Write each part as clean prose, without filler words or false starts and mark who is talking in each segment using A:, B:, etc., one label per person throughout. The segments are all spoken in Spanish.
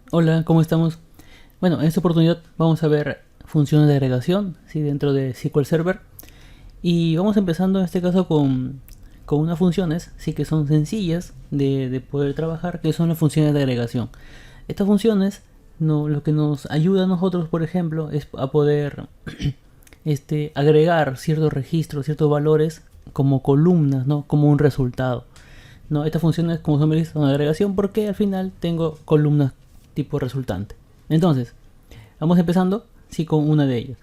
A: Hola, ¿cómo estamos? Bueno, en esta oportunidad vamos a ver funciones de agregación, ¿sí? Dentro de SQL Server. Y vamos empezando en este caso con unas funciones, sí, que son sencillas de poder trabajar, que son las funciones de agregación. Estas funciones, no, lo que nos ayuda a nosotros, por ejemplo, es a poder agregar ciertos registros, ciertos valores como columnas, ¿no? Como un resultado. No, estas funciones, como son, son de agregación porque al final tengo columnas tipo resultante. Entonces, vamos empezando, sí, con una de ellas.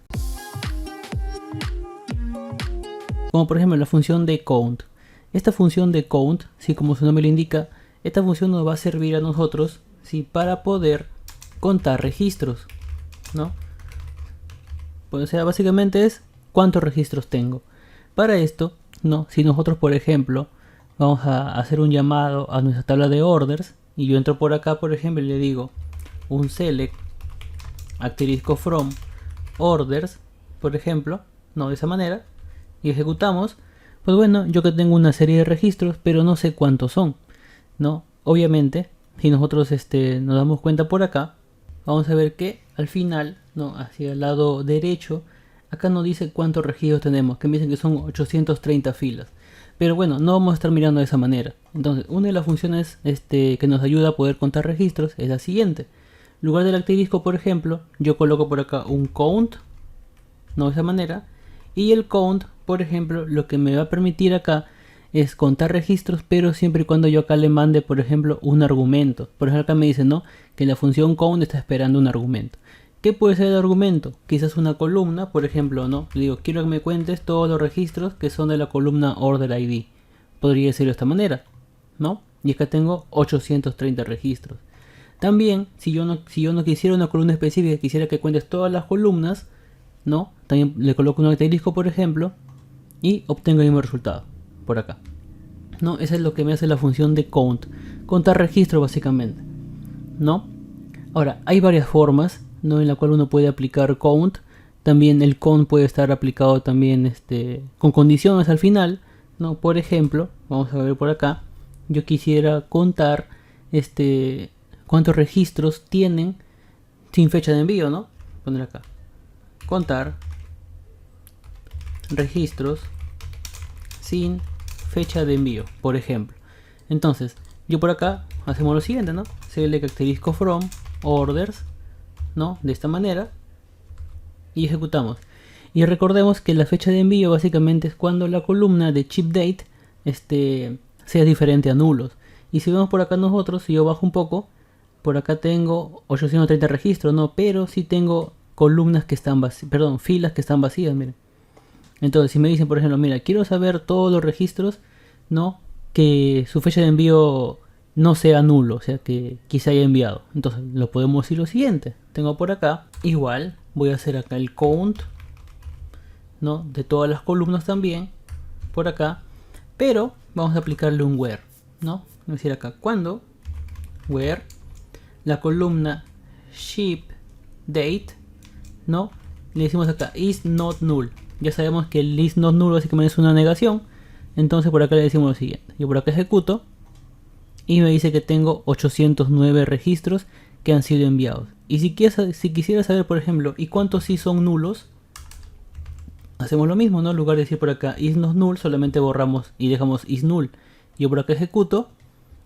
A: Como por ejemplo la función de count. Esta función de count, sí, como su nombre lo indica, esta función nos va a servir a nosotros, sí, para poder contar registros, ¿no? Pues, o sea, básicamente es cuántos registros tengo. Para esto, ¿no? Si nosotros, por ejemplo, vamos a hacer un llamado a nuestra tabla de orders y yo entro por acá, por ejemplo, y le digo un select asterisco from orders, por ejemplo, no, de esa manera, y ejecutamos, pues bueno, yo que tengo una serie de registros, pero no sé cuántos son, ¿no? Obviamente, si nosotros nos damos cuenta por acá, vamos a ver que al final, ¿no? Hacia el lado derecho, acá nos dice cuántos registros tenemos, que me dicen que son 830 filas. Pero bueno, no vamos a estar mirando de esa manera. Entonces, una de las funciones que nos ayuda a poder contar registros es la siguiente. En lugar del asterisco, por ejemplo, yo coloco por acá un count, no de esa manera, y el count, por ejemplo, lo que me va a permitir acá es contar registros, pero siempre y cuando yo acá le mande, por ejemplo, un argumento. Por ejemplo, acá me dice, ¿no? Que la función count está esperando un argumento. ¿Qué puede ser el argumento? Quizás una columna, por ejemplo, ¿no? Le digo, quiero que me cuentes todos los registros que son de la columna order ID. Podría decirlo de esta manera, ¿no? Y acá tengo 830 registros. También, si yo no quisiera una columna específica, quisiera que cuentes todas las columnas, ¿no? También le coloco un asterisco, por ejemplo, y obtengo el mismo resultado, por acá. ¿No? Eso es lo que me hace la función de count. Contar registro, básicamente, ¿no? Ahora, hay varias formas, ¿no? En la cual uno puede aplicar count. También el count puede estar aplicado también con condiciones al final, ¿no? Por ejemplo, vamos a ver por acá, yo quisiera contar cuántos registros tienen sin fecha de envío, ¿no? Poner acá, contar registros sin fecha de envío, por ejemplo. Entonces, yo por acá hacemos lo siguiente, ¿no? Select asterisco from orders, ¿no? De esta manera, y ejecutamos. Y recordemos que la fecha de envío básicamente es cuando la columna de chip date sea diferente a nulos. Y si vemos por acá nosotros, si yo bajo un poco, por acá tengo 830 registros, ¿no? Pero si tengo columnas que están vacías, perdón, filas que están vacías, miren. Entonces, si me dicen, por ejemplo, mira, quiero saber todos los registros, ¿no? Que su fecha de envío no sea nulo, o sea, que quizá haya enviado. Entonces, lo podemos decir lo siguiente. Tengo por acá, igual, voy a hacer acá el count, ¿no? De todas las columnas también, por acá. Pero vamos a aplicarle un where, ¿no? Es decir, acá, cuando, where, la columna ship date, ¿no? Le decimos acá, is not null. Ya sabemos que el is not null básicamente es una negación. Entonces por acá le decimos lo siguiente. Yo por acá ejecuto y me dice que tengo 809 registros que han sido enviados. Y si quisiera saber, por ejemplo, ¿y cuántos sí son nulos? Hacemos lo mismo, ¿no? En lugar de decir por acá is not null, solamente borramos y dejamos is null. Yo por acá ejecuto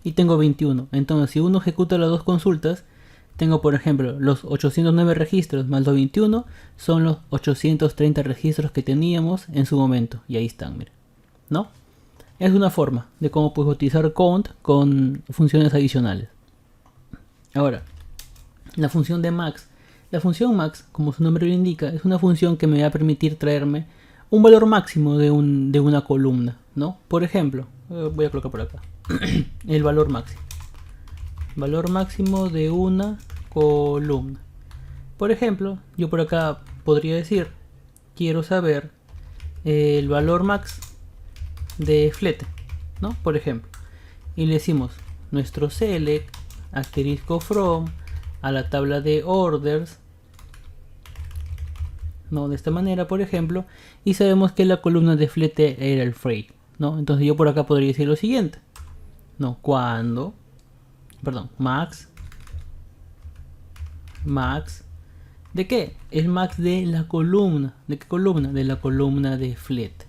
A: y tengo 21. Entonces si uno ejecuta las dos consultas, tengo por ejemplo los 809 registros más los 21 son los 830 registros que teníamos en su momento. Y ahí están, miren, ¿no? Es una forma de cómo puedes utilizar count con funciones adicionales. Ahora, la función de max. La función max, como su nombre lo indica, es una función que me va a permitir traerme un valor máximo de una columna, ¿no? Por ejemplo, voy a colocar por acá el valor máximo. Valor máximo de una columna. Por ejemplo, yo por acá podría decir, quiero saber el valor max de flete, ¿no? Por ejemplo. Y le decimos nuestro select asterisco from a la tabla de orders, ¿no? De esta manera, por ejemplo. Y sabemos que la columna de flete era el freight, ¿no? Entonces yo por acá podría decir lo siguiente, ¿no? Cuando, perdón, max max. ¿De qué? El max de la columna. ¿De qué columna? De la columna de flete.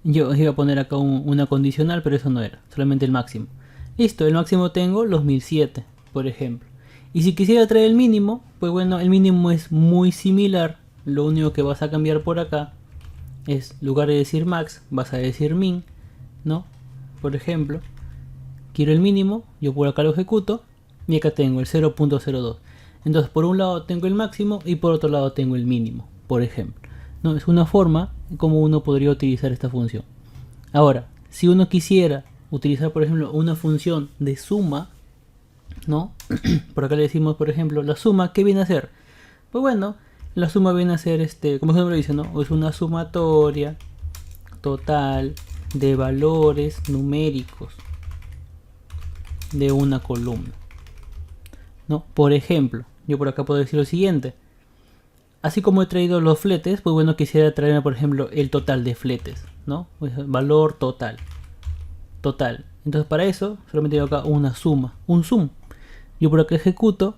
A: Yo iba a poner acá una condicional, pero eso no era, solamente el máximo. Listo, el máximo tengo los 1007, por ejemplo. Y si quisiera traer el mínimo, pues bueno, el mínimo es muy similar. Lo único que vas a cambiar por acá es, en lugar de decir max, vas a decir min, ¿no? Por ejemplo, quiero el mínimo, yo por acá lo ejecuto, y acá tengo el 0.02. Entonces por un lado tengo el máximo y por otro lado tengo el mínimo, por ejemplo. ¿No? Es una forma como uno podría utilizar esta función. Ahora, si uno quisiera utilizar, por ejemplo, una función de suma, ¿no? Por acá le decimos, por ejemplo, la suma, ¿qué viene a ser? Pues bueno, la suma viene a ser, como se lo dice, ¿no? Es una sumatoria total de valores numéricos de una columna, ¿no? Por ejemplo, yo por acá puedo decir lo siguiente. Así como he traído los fletes, pues bueno, quisiera traer, por ejemplo, el total de fletes, ¿no? Pues valor total. Total. Entonces para eso, solamente tengo acá una suma, un sum. Yo por acá ejecuto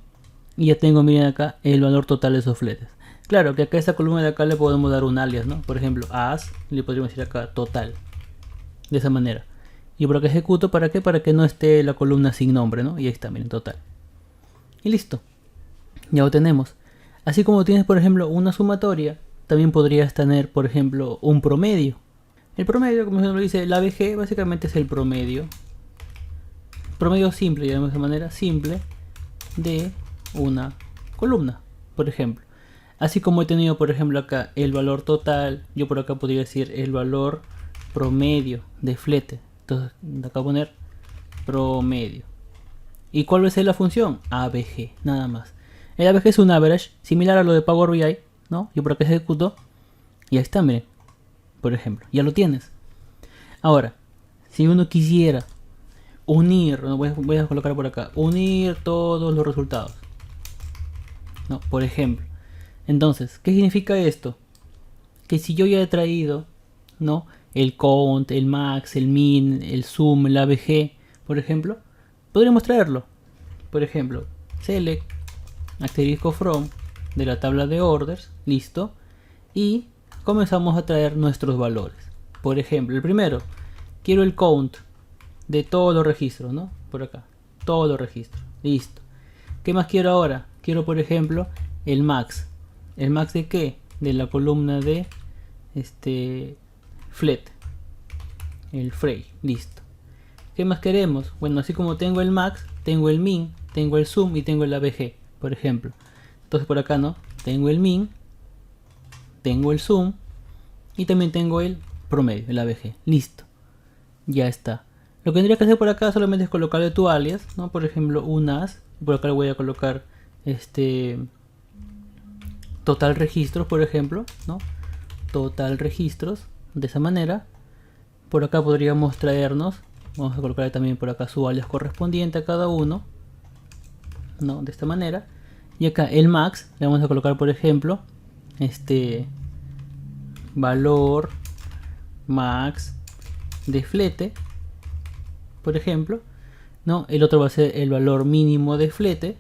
A: y ya tengo, miren acá, el valor total de esos fletes. Claro que acá a esta columna de acá le podemos dar un alias, ¿no? Por ejemplo, as, le podríamos decir acá total. De esa manera. Y por acá ejecuto, ¿para qué? Para que no esté la columna sin nombre, ¿no? Y ahí está, miren, total. Y listo. Ya lo tenemos. Así como tienes, por ejemplo, una sumatoria, también podrías tener, por ejemplo, un promedio. El promedio, como se lo dice, la ABG básicamente es el promedio. Promedio simple, digamos de manera simple, de una columna, por ejemplo. Así como he tenido, por ejemplo, acá el valor total, yo por acá podría decir el valor promedio de flete. Entonces, acá voy a poner promedio. ¿Y cuál va a ser la función? ABG, nada más. El ABG es un average, similar a lo de Power BI, ¿no? Yo por acá ejecuto y ahí está, miren. Por ejemplo, ya lo tienes. Ahora, si uno quisiera unir, ¿no? voy a colocar por acá, unir todos los resultados, ¿no? Por ejemplo. Entonces, ¿qué significa esto? Que si yo ya he traído, ¿no? El count, el max, el min, el sum, el ABG, por ejemplo, podríamos traerlo. Por ejemplo, select asterisco from de la tabla de orders, listo, y comenzamos a traer nuestros valores. Por ejemplo, el primero, quiero el count de todos los registros, ¿no? Por acá, todos los registros, listo. ¿Qué más quiero ahora? Quiero, por ejemplo, el max. ¿El max de qué? De la columna de flet, el fray, listo. ¿Qué más queremos? Bueno, así como tengo el max, tengo el min, tengo el sum y tengo el ABG, por ejemplo. Entonces por acá, ¿no? Tengo el min, tengo el sum y también tengo el promedio, el ABG. Listo. Ya está. Lo que tendría que hacer por acá solamente es colocarle tu alias, ¿no? Por ejemplo, un as. Por acá le voy a colocar total registros, por ejemplo, ¿no? Total registros. De esa manera. Por acá podríamos traernos. Vamos a colocarle también por acá su alias correspondiente a cada uno, ¿no? De esta manera. Y acá el max le vamos a colocar, por ejemplo, valor max de flete, por ejemplo, ¿no? El otro va a ser el valor mínimo de flete.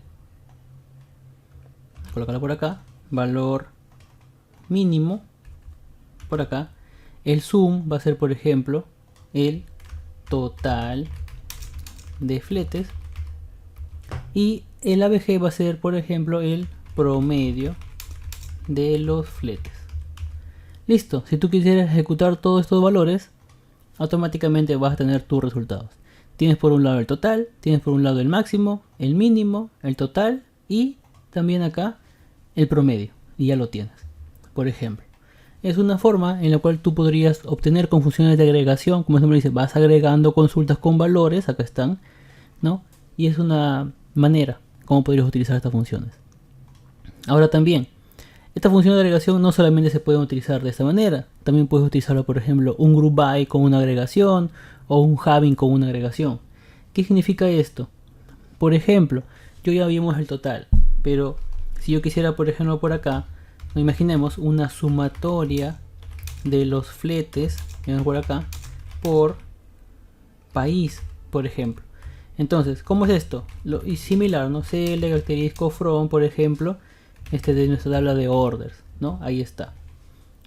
A: Colocarlo por acá, valor mínimo por acá. El sum va a ser, por ejemplo, el total de fletes. Y el ABG va a ser, por ejemplo, el promedio de los fletes. Listo. Si tú quisieras ejecutar todos estos valores, automáticamente vas a tener tus resultados. Tienes por un lado el total, tienes por un lado el máximo, el mínimo, el total y también acá el promedio. Y ya lo tienes. Por ejemplo. Es una forma en la cual tú podrías obtener con funciones de agregación, como se me dice, vas agregando consultas con valores, acá están, ¿no? Y es una manera como podrías utilizar estas funciones. Ahora también, esta función de agregación no solamente se puede utilizar de esta manera, también puedes utilizarlo, por ejemplo, un group by con una agregación o un having con una agregación. ¿Qué significa esto? Por ejemplo, yo ya vimos el total, pero si yo quisiera, por ejemplo, por acá, imaginemos una sumatoria de los fletes, por acá, por país, por ejemplo. Entonces, ¿cómo es esto? Y similar, ¿no? Select asterisco from, por ejemplo, de nuestra tabla de orders, ¿no? Ahí está.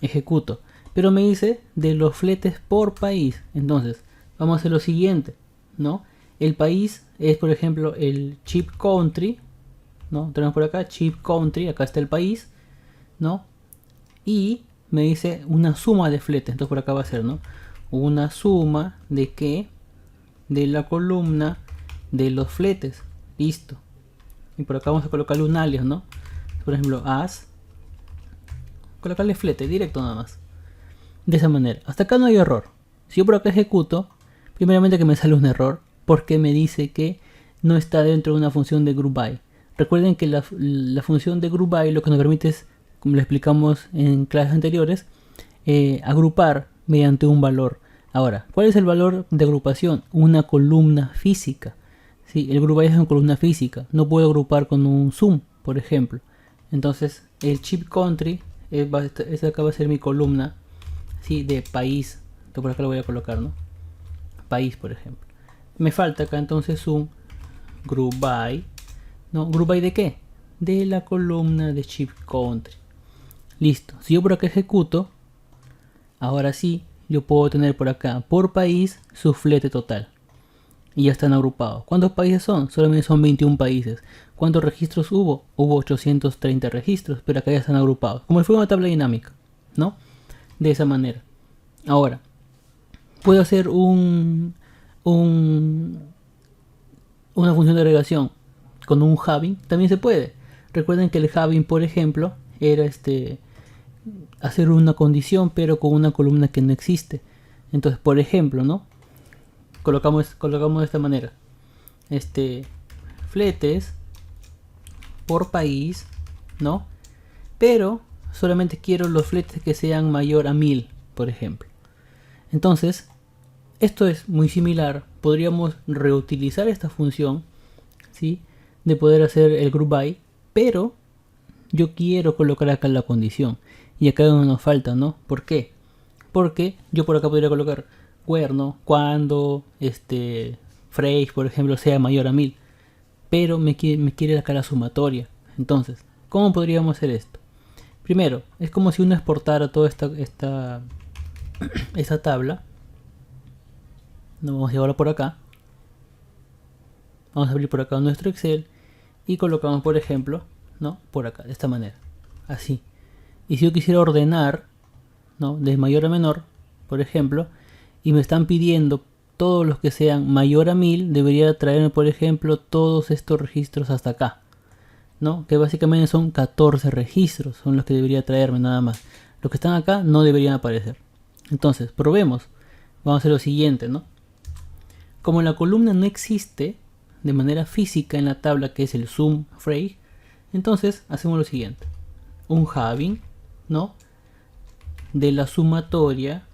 A: Ejecuto. Pero me dice de los fletes por país. Entonces, vamos a hacer lo siguiente, ¿no? El país es, por ejemplo, el chip country, ¿no? Tenemos por acá chip country, acá está el país, ¿no? Y me dice una suma de fletes. Entonces por acá va a ser, ¿no? Una suma de qué? De la columna de los fletes. Listo. Y por acá vamos a colocarle un alias, ¿no? Por ejemplo, as. Colocarle flete, directo nada más. De esa manera. Hasta acá no hay error. Si yo por acá ejecuto, primeramente que me sale un error, porque me dice que no está dentro de una función de group by. Recuerden que la función de group by lo que nos permite es, como lo explicamos en clases anteriores, agrupar mediante un valor. Ahora, ¿cuál es el valor de agrupación? Una columna física. ¿Sí? El group by es una columna física. No puedo agrupar con un sum, por ejemplo. Entonces, el chip country, esta acá va a ser mi columna, ¿sí? De país. Entonces, por acá lo voy a colocar, ¿no? País, por ejemplo. Me falta acá entonces un group by. ¿No? ¿Group by de qué? De la columna de chip country. Listo. Si yo por acá ejecuto, ahora sí, yo puedo tener por acá, por país, su flete total. Y ya están agrupados. ¿Cuántos países son? Solamente son 21 países. ¿Cuántos registros hubo? Hubo 830 registros, pero acá ya están agrupados. Como si fuera una tabla dinámica, ¿no? De esa manera. Ahora, puedo hacer una función de agregación con un having. También se puede. Recuerden que el having, por ejemplo, era hacer una condición, pero con una columna que no existe. Entonces, por ejemplo, ¿no? Colocamos de esta manera. Fletes por país, ¿no? Pero solamente quiero los fletes que sean mayor a 1000, por ejemplo. Entonces, esto es muy similar. Podríamos reutilizar esta función, ¿sí? De poder hacer el group by, pero yo quiero colocar acá la condición. Y acá no nos falta, ¿no? ¿Por qué? Porque yo por acá podría colocar where, ¿no? Cuando phrase, por ejemplo, sea mayor a 1000. Pero me quiere acá la sumatoria. Entonces, ¿cómo podríamos hacer esto? Primero, es como si uno exportara toda esta tabla. Nos vamos a llevarla por acá. Vamos a abrir por acá nuestro Excel. Y colocamos, por ejemplo, ¿no? Por acá, de esta manera. Así. Y si yo quisiera ordenar, ¿no? De mayor a menor, por ejemplo, y me están pidiendo todos los que sean mayor a 1000, debería traerme, por ejemplo, todos estos registros hasta acá, ¿no? Que básicamente son 14 registros, son los que debería traerme nada más. Los que están acá no deberían aparecer. Entonces, probemos. Vamos a hacer lo siguiente, ¿no? Como la columna no existe de manera física en la tabla que es el sum phrase, entonces hacemos lo siguiente. Un having, ¿no? De la sumatoria,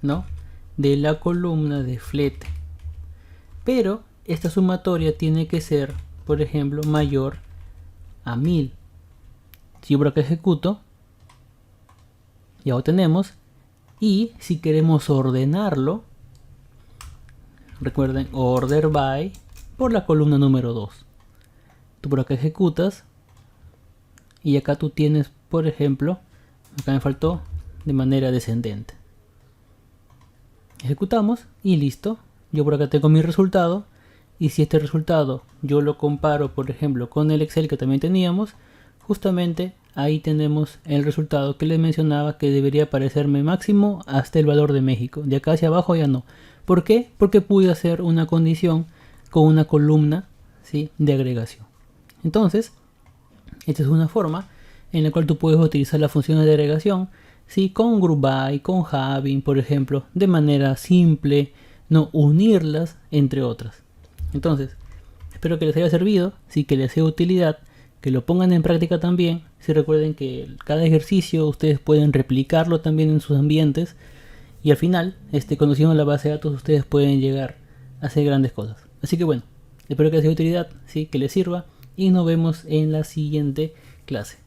A: ¿no? De la columna de flete. Pero esta sumatoria tiene que ser, por ejemplo, mayor a 1000. Si yo por acá ejecuto, ya lo tenemos. Y si queremos ordenarlo, recuerden, order by por la columna número 2. Tú por acá ejecutas. Y acá tú tienes, por ejemplo, acá me faltó de manera descendente. Ejecutamos y listo. Yo por acá tengo mi resultado. Y si este resultado yo lo comparo, por ejemplo, con el Excel que también teníamos, justamente ahí tenemos el resultado que les mencionaba que debería aparecerme máximo hasta el valor de México. De acá hacia abajo ya no. ¿Por qué? Porque pude hacer una condición con una columna, ¿sí? De agregación. Entonces, esta es una forma en la cual tú puedes utilizar las funciones de agregación, ¿sí? Con group by, con having, por ejemplo, de manera simple, no unirlas, entre otras. Entonces, espero que les haya servido, sí, que les sea de utilidad, que lo pongan en práctica también. Si recuerden que cada ejercicio ustedes pueden replicarlo también en sus ambientes y al final, conociendo la base de datos, ustedes pueden llegar a hacer grandes cosas. Así que bueno, espero que les sea de utilidad, sí, que les sirva y nos vemos en la siguiente clase.